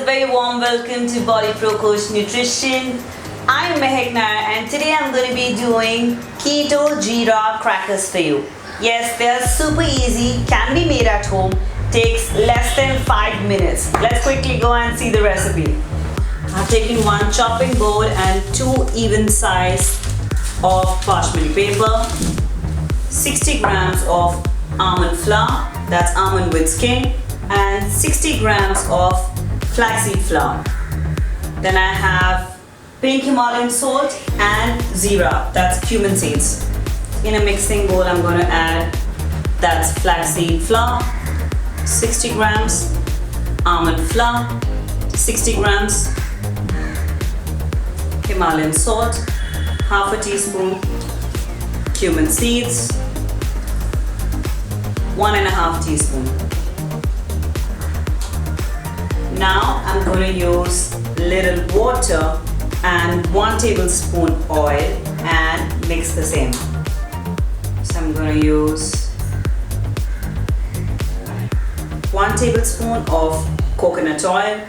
very warm welcome to Body Pro Coach Nutrition. I'm Maahek Nair and today I'm going to be doing Keto Jeera crackers for you. Yes, they are super easy, can be made at home, takes less than 5 minutes. Let's quickly go and see the recipe. I've taken one chopping board and 2 even size of parchment paper, 60 grams of almond flour, that's almond with skin, and 60 grams of flaxseed flour. Then I have pink Himalayan salt and Jeera, that's cumin seeds. In a mixing bowl I'm going to add, that's flaxseed flour, 60 grams, almond flour, 60 grams, Himalayan salt, half a teaspoon, cumin seeds, 1.5 teaspoon. Now I'm going to use little water and 1 tablespoon oil and mix the same. So I'm going to use 1 tablespoon of coconut oil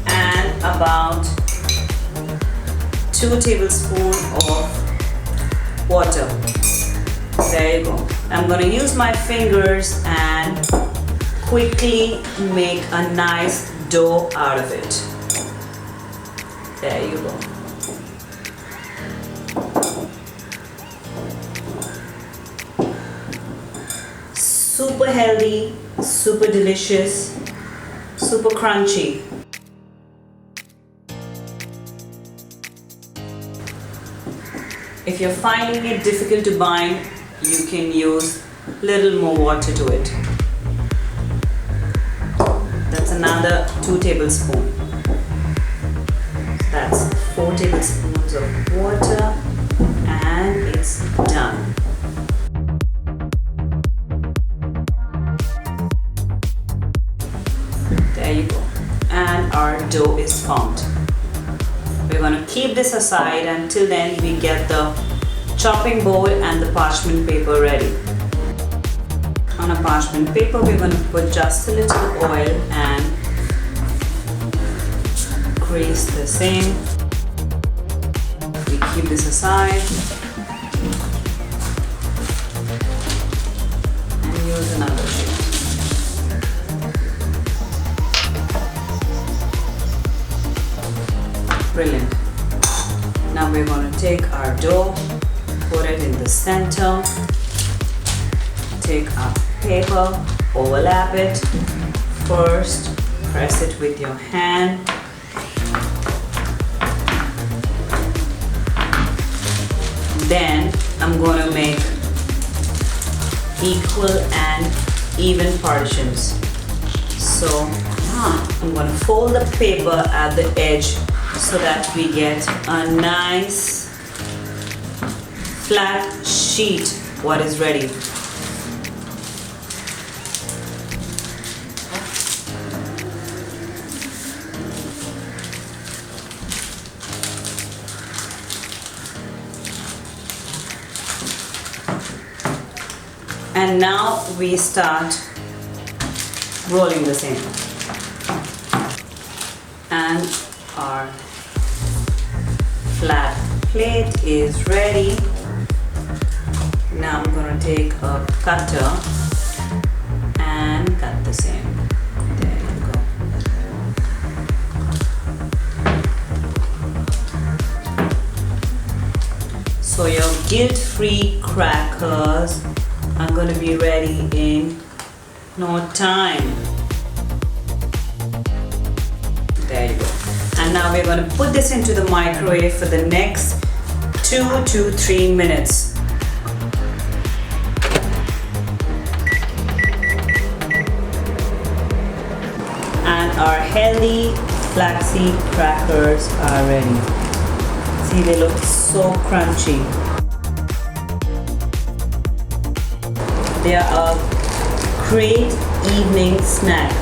and about 2 tablespoons of water. There you go. I'm going to use my fingers and quickly make a nice dough out of it. There you go. Super healthy, super delicious, super crunchy. If you're finding it difficult to bind, you can use little more water to it. That's another 2 tablespoons. That's 4 tablespoons of water and it's done. There you go. And our dough is formed. We're going to keep this aside until then we get the chopping board and the parchment paper ready. On a parchment paper we're going to put just a little oil and grease the same. We keep this aside and use another sheet. Brilliant. Now we're going to take our dough, put it in the center, take our paper, overlap it. First, press it with your hand. Then I'm going to make equal and even partitions. So I'm going to fold the paper at the edge so that we get a nice flat sheet what is ready. And now we start rolling the same. And our flat plate is ready. Now I'm going to take a cutter and cut the same. There you go. So your guilt-free crackers are going to be ready in no time. There you go. And now we're going to put this into the microwave for the next 2 to 3 minutes. And our healthy flaxseed crackers are ready. See, they look so crunchy. They are a great evening snack.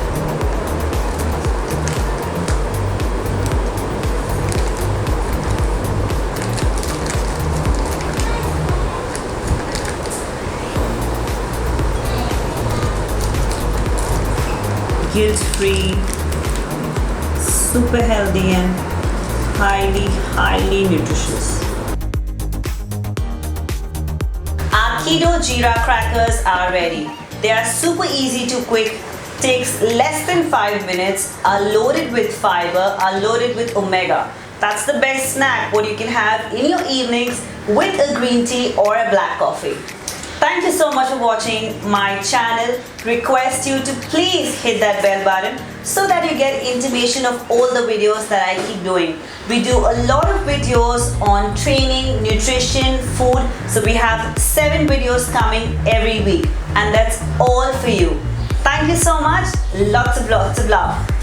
guilt-free, super healthy and highly nutritious. Our Keto Jeera crackers are ready. They are super easy to cook, takes less than 5 minutes, are loaded with fiber, are loaded with omega. That's the best snack what you can have in your evenings with a green tea or a black coffee. Thank you so much for watching my channel. Request you to please hit that bell button so that you get intimation of all the videos that I keep doing. We do a lot of videos on training, nutrition, food. So we have 7 videos coming every week and that's all for you. Thank you so much. Lots of love.